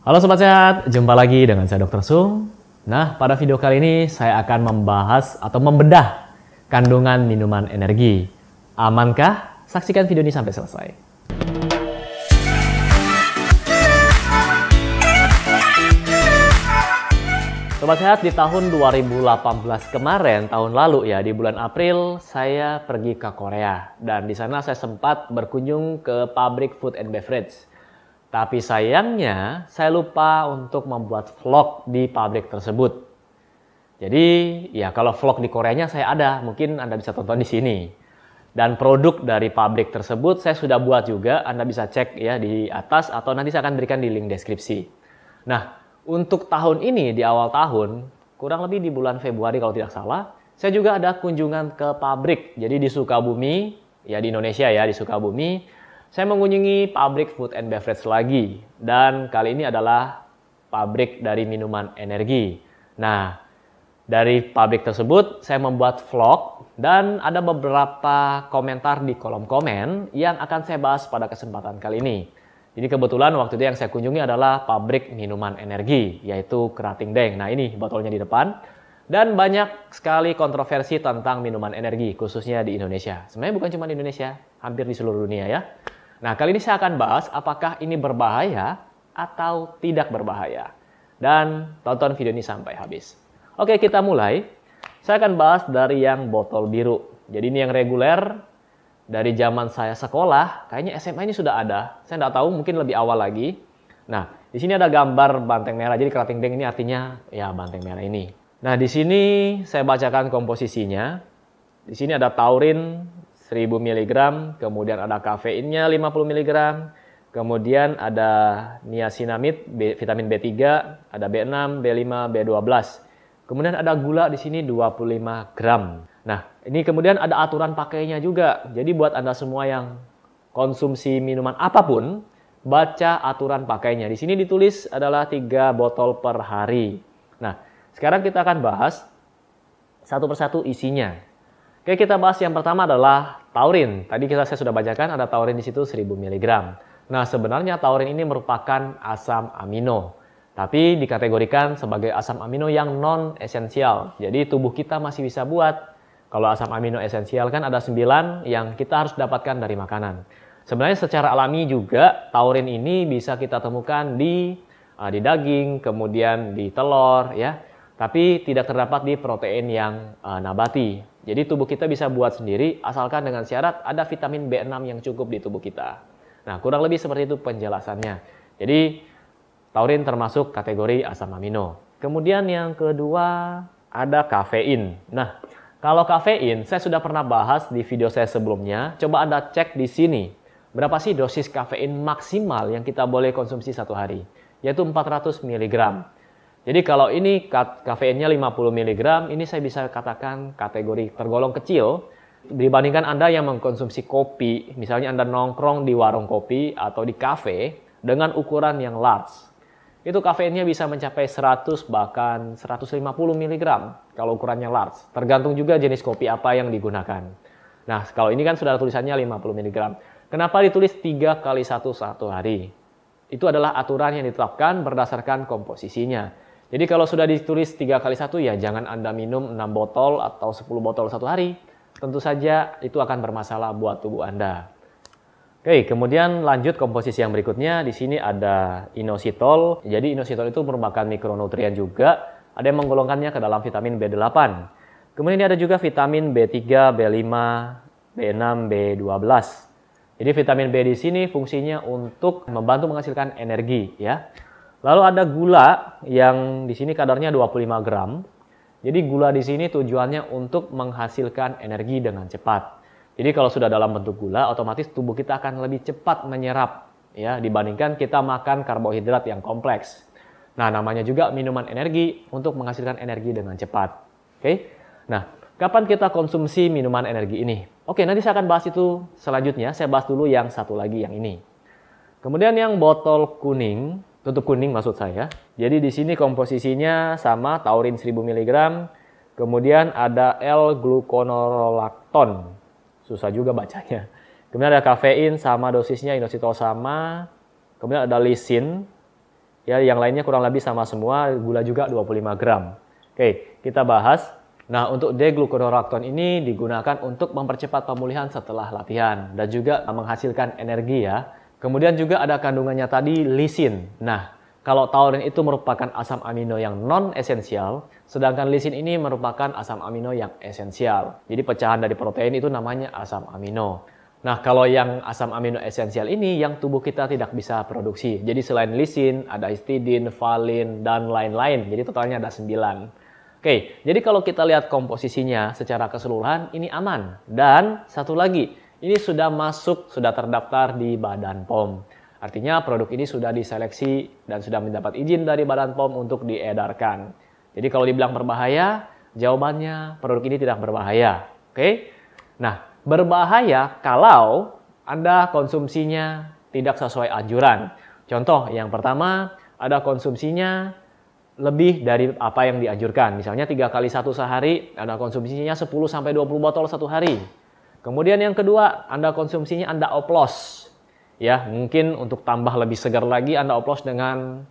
Halo Sobat Sehat, jumpa lagi dengan saya Dr. Sung. Nah, pada video kali ini saya akan membahas atau membedah kandungan minuman energi. Amankah? Saksikan video ini sampai selesai. Sobat Sehat, di tahun 2018 kemarin, tahun lalu ya, di bulan April, saya pergi ke Korea. Dan di sana saya sempat berkunjung ke pabrik food and beverage. Tapi sayangnya, saya lupa untuk membuat vlog di pabrik tersebut. Jadi, ya kalau vlog di Koreanya saya ada, mungkin Anda bisa tonton di sini. Dan produk dari pabrik tersebut saya sudah buat juga, Anda bisa cek ya di atas atau nanti saya akan berikan di link deskripsi. Nah, untuk tahun ini, di awal tahun, kurang lebih di bulan Februari kalau tidak salah, saya juga ada kunjungan ke pabrik. Jadi di Sukabumi, ya di Indonesia ya, di Sukabumi, saya mengunjungi pabrik food and beverage lagi. Dan kali ini adalah pabrik dari minuman energi. Nah, dari pabrik tersebut saya membuat vlog dan ada beberapa komentar di kolom komen yang akan saya bahas pada kesempatan kali ini. Jadi kebetulan waktu itu yang saya kunjungi adalah pabrik minuman energi, yaitu Krating Daeng. Nah ini botolnya di depan. Dan banyak sekali kontroversi tentang minuman energi, khususnya di Indonesia. Sebenarnya bukan cuma di Indonesia, hampir di seluruh dunia ya. Nah, kali ini saya akan bahas apakah ini berbahaya atau tidak berbahaya. Dan tonton video ini sampai habis. Oke, kita mulai. Saya akan bahas dari yang botol biru. Jadi ini yang reguler, dari zaman saya sekolah, kayaknya SMA ini sudah ada. Saya tidak tahu, mungkin lebih awal lagi. Nah, di sini ada gambar banteng merah. Jadi Krating Daeng ini artinya ya banteng merah ini. Nah, di sini saya bacakan komposisinya. Di sini ada taurin 1000 mg, kemudian ada kafeinnya 50 mg, kemudian ada niacinamide, vitamin B3, ada B6, B5, B12. Kemudian ada gula di sini 25 gram. Nah, ini kemudian ada aturan pakainya juga. Jadi buat Anda semua yang konsumsi minuman apapun, baca aturan pakainya. Di sini ditulis adalah 3 botol per hari. Nah, sekarang kita akan bahas satu persatu isinya. Oke, kita bahas yang pertama adalah taurin. Tadi saya sudah bacakan ada taurin di situ 1000 mg. Nah, sebenarnya taurin ini merupakan asam amino, tapi dikategorikan sebagai asam amino yang non-esensial. Jadi tubuh kita masih bisa buat. Kalau asam amino esensial kan ada 9 yang kita harus dapatkan dari makanan. Sebenarnya secara alami juga taurin ini bisa kita temukan di daging, kemudian di telur ya. Tapi tidak terdapat di protein yang nabati. Jadi tubuh kita bisa buat sendiri asalkan dengan syarat ada vitamin B6 yang cukup di tubuh kita. Nah, kurang lebih seperti itu penjelasannya. Jadi taurin termasuk kategori asam amino. Kemudian yang kedua ada kafein. Nah, kalau kafein saya sudah pernah bahas di video saya sebelumnya. Coba Anda cek di sini. Berapa sih dosis kafein maksimal yang kita boleh konsumsi satu hari? Yaitu 400 mg. Jadi kalau ini kafeinnya 50 mg, ini saya bisa katakan kategori tergolong kecil dibandingkan Anda yang mengkonsumsi kopi. Misalnya Anda nongkrong di warung kopi atau di kafe dengan ukuran yang large. Itu kafeinnya bisa mencapai 100 bahkan 150 mg kalau ukurannya large. Tergantung juga jenis kopi apa yang digunakan. Nah, kalau ini kan sudah tulisannya 50 mg. Kenapa ditulis 3 kali 1 satu hari? Itu adalah aturan yang ditetapkan berdasarkan komposisinya. Jadi kalau sudah ditulis 3 kali 1 ya jangan Anda minum 6 botol atau 10 botol satu hari. Tentu saja itu akan bermasalah buat tubuh Anda. Oke, kemudian lanjut komposisi yang berikutnya. Di sini ada inositol. Jadi inositol itu merupakan mikronutrien juga. Ada yang menggolongkannya ke dalam vitamin B8. Kemudian ini ada juga vitamin B3, B5, B6, B12. Jadi vitamin B di sini fungsinya untuk membantu menghasilkan energi ya. Lalu ada gula yang di sini kadarnya 25 gram. Jadi gula di sini tujuannya untuk menghasilkan energi dengan cepat. Jadi kalau sudah dalam bentuk gula, otomatis tubuh kita akan lebih cepat menyerap ya dibandingkan kita makan karbohidrat yang kompleks. Nah, namanya juga minuman energi untuk menghasilkan energi dengan cepat. Oke. Nah, kapan kita konsumsi minuman energi ini? Oke, nanti saya akan bahas itu selanjutnya. Saya bahas dulu yang satu lagi yang ini. Kemudian yang botol kuning, tutup kuning maksud saya. Jadi di sini komposisinya sama taurin 1000 mg. Kemudian ada L-gluconorolacton. Susah juga bacanya. Kemudian ada kafein sama dosisnya, inositol sama. Kemudian ada lisin. Ya, yang lainnya kurang lebih sama semua, gula juga 25 gram. Oke, kita bahas. Nah, untuk D-glucuronolactone ini digunakan untuk mempercepat pemulihan setelah latihan dan juga menghasilkan energi ya. Kemudian juga ada kandungannya tadi lisin. Nah, kalau taurin itu merupakan asam amino yang non-esensial, sedangkan lisin ini merupakan asam amino yang esensial. Jadi pecahan dari protein itu namanya asam amino. Nah, kalau yang asam amino esensial ini yang tubuh kita tidak bisa produksi. Jadi selain lisin, ada histidin, valin, dan lain-lain. Jadi totalnya ada 9. Oke, jadi kalau kita lihat komposisinya secara keseluruhan, ini aman. Dan satu lagi, ini sudah masuk, sudah terdaftar di Badan POM. Artinya produk ini sudah diseleksi dan sudah mendapat izin dari Badan POM untuk diedarkan. Jadi kalau dibilang berbahaya, jawabannya produk ini tidak berbahaya. Oke? Nah, berbahaya kalau Anda konsumsinya tidak sesuai anjuran. Contoh yang pertama, ada konsumsinya lebih dari apa yang dianjurkan. Misalnya 3 kali 1 sehari, Anda konsumsinya 10-20 botol satu hari. Kemudian yang kedua, Anda konsumsinya Anda oplos. Ya, mungkin untuk tambah lebih segar lagi, Anda oplos dengan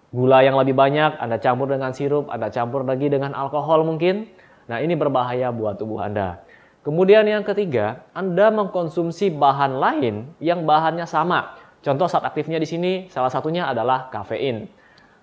gula yang lebih banyak, Anda campur dengan sirup, Anda campur lagi dengan alkohol mungkin. Nah, ini berbahaya buat tubuh Anda. Kemudian yang ketiga, Anda mengkonsumsi bahan lain yang bahannya sama. Contoh zat aktifnya di sini salah satunya adalah kafein.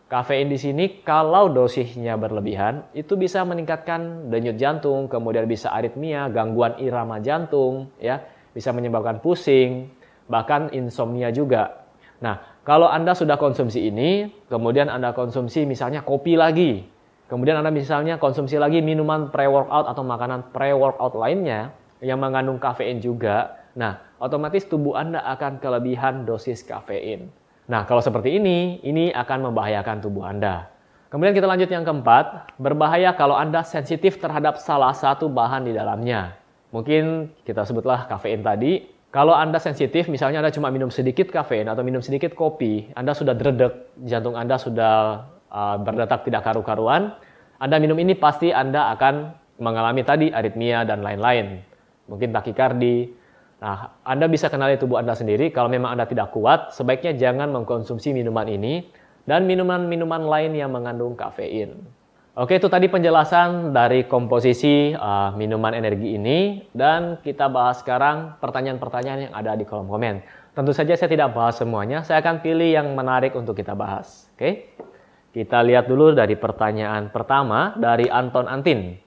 Kafein di sini kalau dosisnya berlebihan itu bisa meningkatkan denyut jantung, kemudian bisa aritmia, gangguan irama jantung, ya, bisa menyebabkan pusing, bahkan insomnia juga. Nah, kalau Anda sudah konsumsi ini, kemudian Anda konsumsi misalnya kopi lagi, kemudian Anda misalnya konsumsi lagi minuman pre-workout atau makanan pre-workout lainnya yang mengandung kafein juga. Nah, otomatis tubuh Anda akan kelebihan dosis kafein. Nah, kalau seperti ini akan membahayakan tubuh Anda. Kemudian kita lanjut yang keempat, berbahaya kalau Anda sensitif terhadap salah satu bahan di dalamnya. Mungkin kita sebutlah kafein tadi. Kalau Anda sensitif, misalnya Anda cuma minum sedikit kafein atau minum sedikit kopi, Anda sudah dredeg, jantung Anda sudah berdetak tidak karu-karuan, Anda minum ini pasti Anda akan mengalami tadi aritmia dan lain-lain. Mungkin takikardi. Nah, Anda bisa kenali tubuh Anda sendiri. Kalau memang Anda tidak kuat, sebaiknya jangan mengkonsumsi minuman ini dan minuman-minuman lain yang mengandung kafein. Oke, itu tadi penjelasan dari komposisi minuman energi ini. Dan kita bahas sekarang pertanyaan-pertanyaan yang ada di kolom komen. Tentu saja saya tidak bahas semuanya, saya akan pilih yang menarik untuk kita bahas. Oke? Kita lihat dulu dari pertanyaan pertama dari Anton Antin.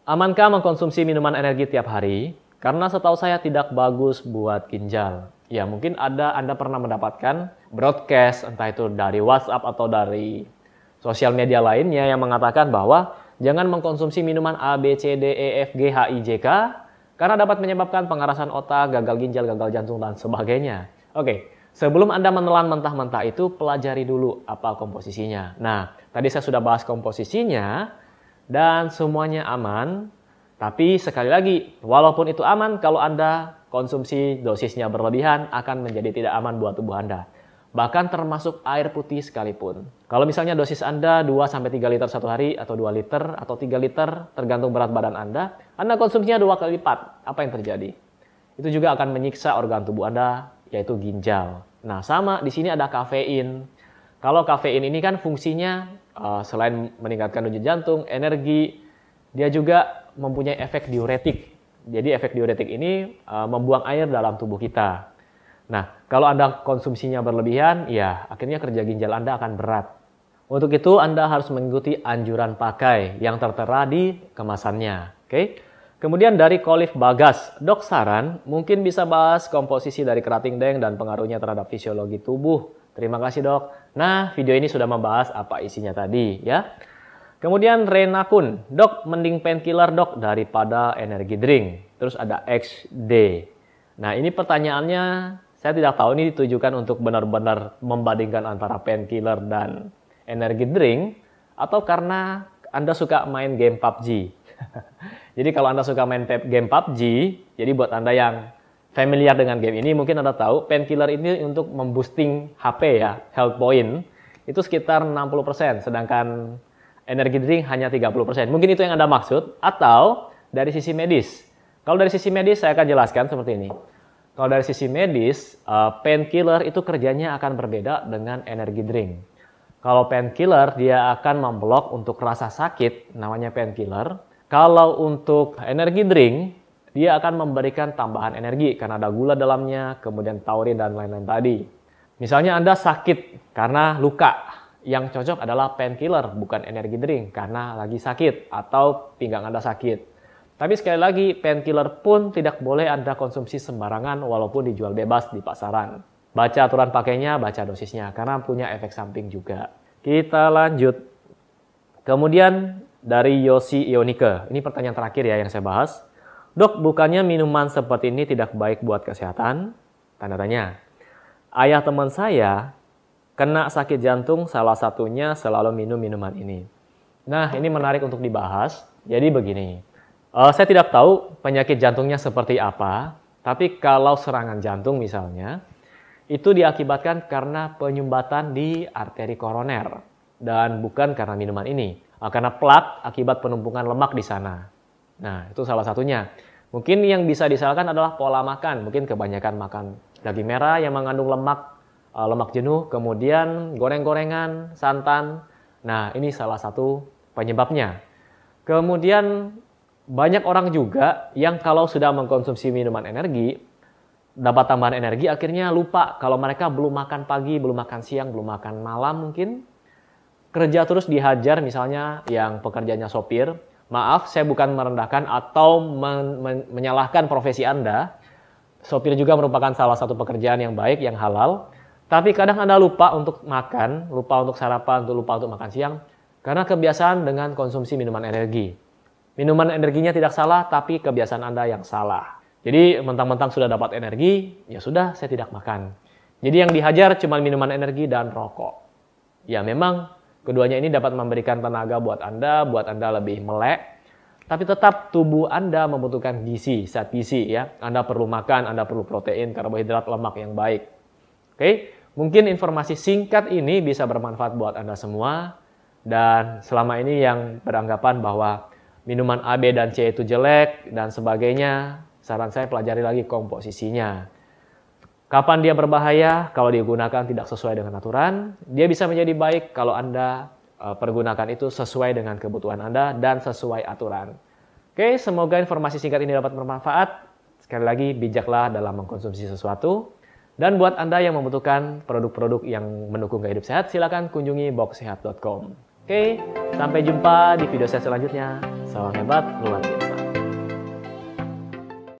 Amankah mengkonsumsi minuman energi tiap hari? Karena setahu saya tidak bagus buat ginjal. Ya, mungkin Anda pernah mendapatkan broadcast, entah itu dari WhatsApp atau dari sosial media lainnya yang mengatakan bahwa jangan mengkonsumsi minuman A, B, C, D, E, F, G, H, I, J, K karena dapat menyebabkan pengerasan otak, gagal ginjal, gagal jantung, dan sebagainya. Oke, sebelum Anda menelan mentah-mentah itu, pelajari dulu apa komposisinya. Nah, tadi saya sudah bahas komposisinya dan semuanya aman. Tapi sekali lagi, walaupun itu aman, kalau Anda konsumsi dosisnya berlebihan akan menjadi tidak aman buat tubuh Anda. Bahkan termasuk air putih sekalipun. Kalau misalnya dosis Anda 2-3 liter satu hari, atau 2 liter, atau 3 liter, tergantung berat badan Anda konsumsinya 2 kali lipat. Apa yang terjadi? Itu juga akan menyiksa organ tubuh Anda, yaitu ginjal. Nah, sama di sini ada kafein. Kalau kafein ini kan fungsinya selain meningkatkan denyut jantung, energi, dia juga mempunyai efek diuretik. Jadi efek diuretik ini membuang air dalam tubuh kita. Nah, kalau Anda konsumsinya berlebihan, ya akhirnya kerja ginjal Anda akan berat. Untuk itu Anda harus mengikuti anjuran pakai yang tertera di kemasannya. Oke? Kemudian dari Kolif Bagas, dok saran mungkin bisa bahas komposisi dari kerating deng dan pengaruhnya terhadap fisiologi tubuh. Terima kasih dok. Nah, video ini sudah membahas apa isinya tadi ya. Kemudian Rena Kun, dok mending painkiller dok daripada energi drink. Terus ada XD. Nah ini pertanyaannya saya tidak tahu ini ditujukan untuk benar-benar membandingkan antara painkiller dan energi drink atau karena Anda suka main game PUBG. Jadi kalau Anda suka main game PUBG, jadi buat Anda yang familiar dengan game ini mungkin Anda tahu painkiller ini untuk memboosting HP ya, health point itu sekitar 60%, sedangkan energi drink hanya 30%. Mungkin itu yang Anda maksud. Atau dari sisi medis. Kalau dari sisi medis saya akan jelaskan seperti ini. Kalau dari sisi medis, painkiller itu kerjanya akan berbeda dengan energi drink. Kalau painkiller, dia akan memblok untuk rasa sakit, namanya painkiller. Kalau untuk energi drink, dia akan memberikan tambahan energi karena ada gula dalamnya, kemudian taurin dan lain-lain tadi. Misalnya Anda sakit karena luka, yang cocok adalah painkiller, bukan energi drink karena lagi sakit atau pinggang Anda sakit. Tapi sekali lagi, painkiller pun tidak boleh Anda konsumsi sembarangan walaupun dijual bebas di pasaran. Baca aturan pakainya, baca dosisnya, karena punya efek samping juga. Kita lanjut. Kemudian dari Yosi Ionike, ini pertanyaan terakhir ya yang saya bahas. Dok, bukannya minuman seperti ini tidak baik buat kesehatan? Tanda tanya. Ayah teman saya kena sakit jantung, salah satunya selalu minum minuman ini. Nah, ini menarik untuk dibahas. Jadi begini, saya tidak tahu penyakit jantungnya seperti apa, tapi kalau serangan jantung misalnya, itu diakibatkan karena penyumbatan di arteri koroner dan bukan karena minuman ini. Karena plak akibat penumpukan lemak di sana. Nah, itu salah satunya. Mungkin yang bisa disalahkan adalah pola makan. Mungkin kebanyakan makan daging merah yang mengandung lemak jenuh, kemudian goreng-gorengan, santan. Nah, ini salah satu penyebabnya. Kemudian banyak orang juga yang kalau sudah mengkonsumsi minuman energi, dapat tambahan energi, akhirnya lupa kalau mereka belum makan pagi, belum makan siang, belum makan malam mungkin. Kerja terus dihajar misalnya yang pekerjaannya sopir. Maaf, saya bukan merendahkan atau menyalahkan profesi Anda. Sopir juga merupakan salah satu pekerjaan yang baik, yang halal. Tapi kadang Anda lupa untuk makan, lupa untuk sarapan, lupa untuk makan siang. Karena kebiasaan dengan konsumsi minuman energi. Minuman energinya tidak salah, tapi kebiasaan Anda yang salah. Jadi mentang-mentang sudah dapat energi, ya sudah saya tidak makan. Jadi yang dihajar cuma minuman energi dan rokok. Ya memang keduanya ini dapat memberikan tenaga buat Anda lebih melek. Tapi tetap tubuh Anda membutuhkan gizi, zat gizi ya. Anda perlu makan, Anda perlu protein, karbohidrat, lemak yang baik. Oke, mungkin informasi singkat ini bisa bermanfaat buat Anda semua. Dan selama ini yang beranggapan bahwa minuman A, B, dan C itu jelek dan sebagainya, saran saya pelajari lagi komposisinya. Kapan dia berbahaya kalau digunakan tidak sesuai dengan aturan. Dia bisa menjadi baik kalau Anda pergunakan itu sesuai dengan kebutuhan Anda dan sesuai aturan. Oke, semoga informasi singkat ini dapat bermanfaat. Sekali lagi, bijaklah dalam mengkonsumsi sesuatu. Dan buat Anda yang membutuhkan produk-produk yang mendukung gaya hidup sehat, silakan kunjungi boxsehat.com. Oke, sampai jumpa di video saya selanjutnya. Salam hebat, luar biasa.